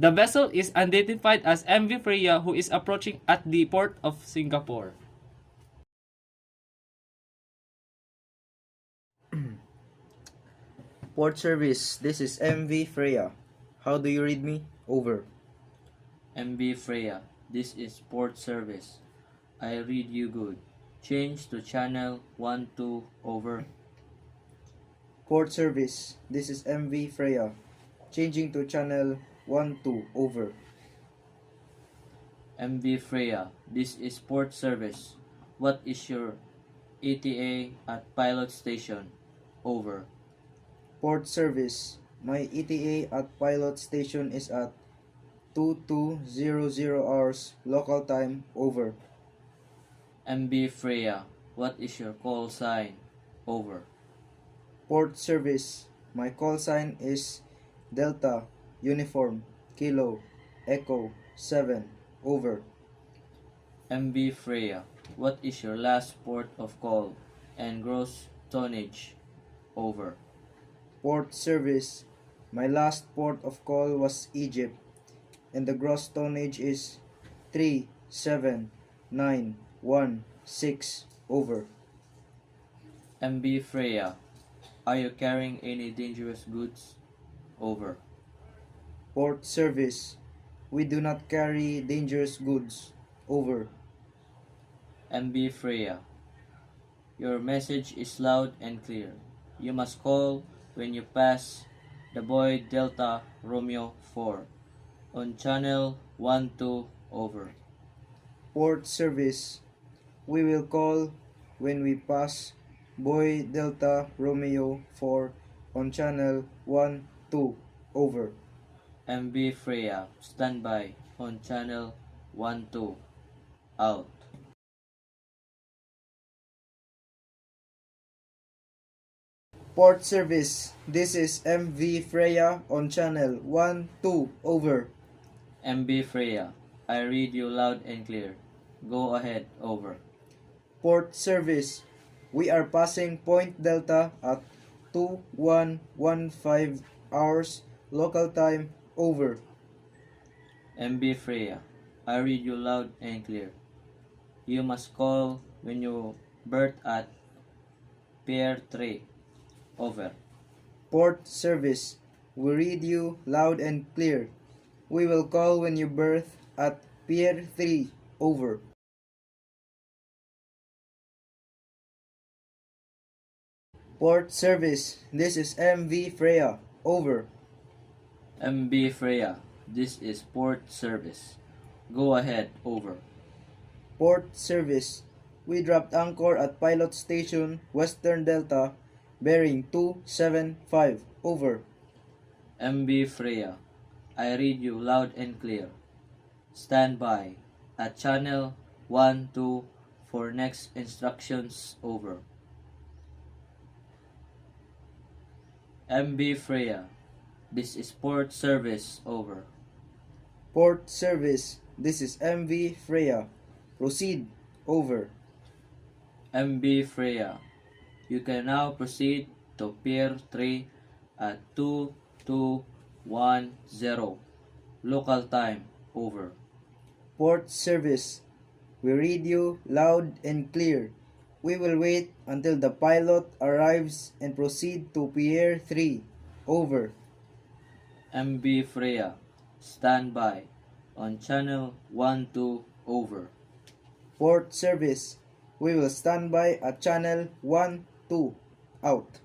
The vessel is identified as MV Freya, who is approaching at the port of Singapore. Port service, this is MV Freya. How do you read me? Over. MV Freya, this is port service. I read you good. Change to channel 12 over. Port service, this is MV Freya. Changing to channel 12 over. MV Freya, this is port service. What is your ETA at pilot station? Over. Port service, my ETA at pilot station is at 2200 hours local time. Over. MV Freya, what is your call sign? Over. Port service, my call sign is Delta Uniform Kilo Echo 7. Over. MV Freya, what is your last port of call and gross tonnage? Over. Port service, my last port of call was Egypt, and the gross tonnage is 37916. Over. MV Freya, are you carrying any dangerous goods? Over. Port service, we do not carry dangerous goods. Over. MV Freya, your message is loud and clear. You must call when you pass the Boy Delta Romeo 4 on channel 12 over. Port service, we will call when we pass Boy Delta Romeo 4 on channel 12. Over. MV Freya, standby on channel 12. Out. Port service, this is MV Freya on channel 12. Over. MV Freya, I read you loud and clear. Go ahead. Over. Port service, we are passing Point Delta at 2115 hours local time. Over. MV Freya, I read you loud and clear. You must call when you berth at Pier 3. Over. Port service, we read you loud and clear. We will call when you berth at Pier 3. Over. Port service, this is MV Freya. Over. MV Freya, this is port service. Go ahead. Over. Port service, we dropped anchor at Pilot Station, Western Delta, bearing 275. Over. MV Freya, I read you loud and clear. Stand by at channel 12 for next instructions. Over. MV Freya, this is port service. Over. Port service, this is MV Freya. Proceed. Over. MV Freya, you can now proceed to Pier 3 at 2210 local time. Over. Port service, we read you loud and clear. We will wait until the pilot arrives and proceed to Pier 3. Over. MV Freya, stand by on channel 12. Over. Port service, we will stand by at channel 12. Out.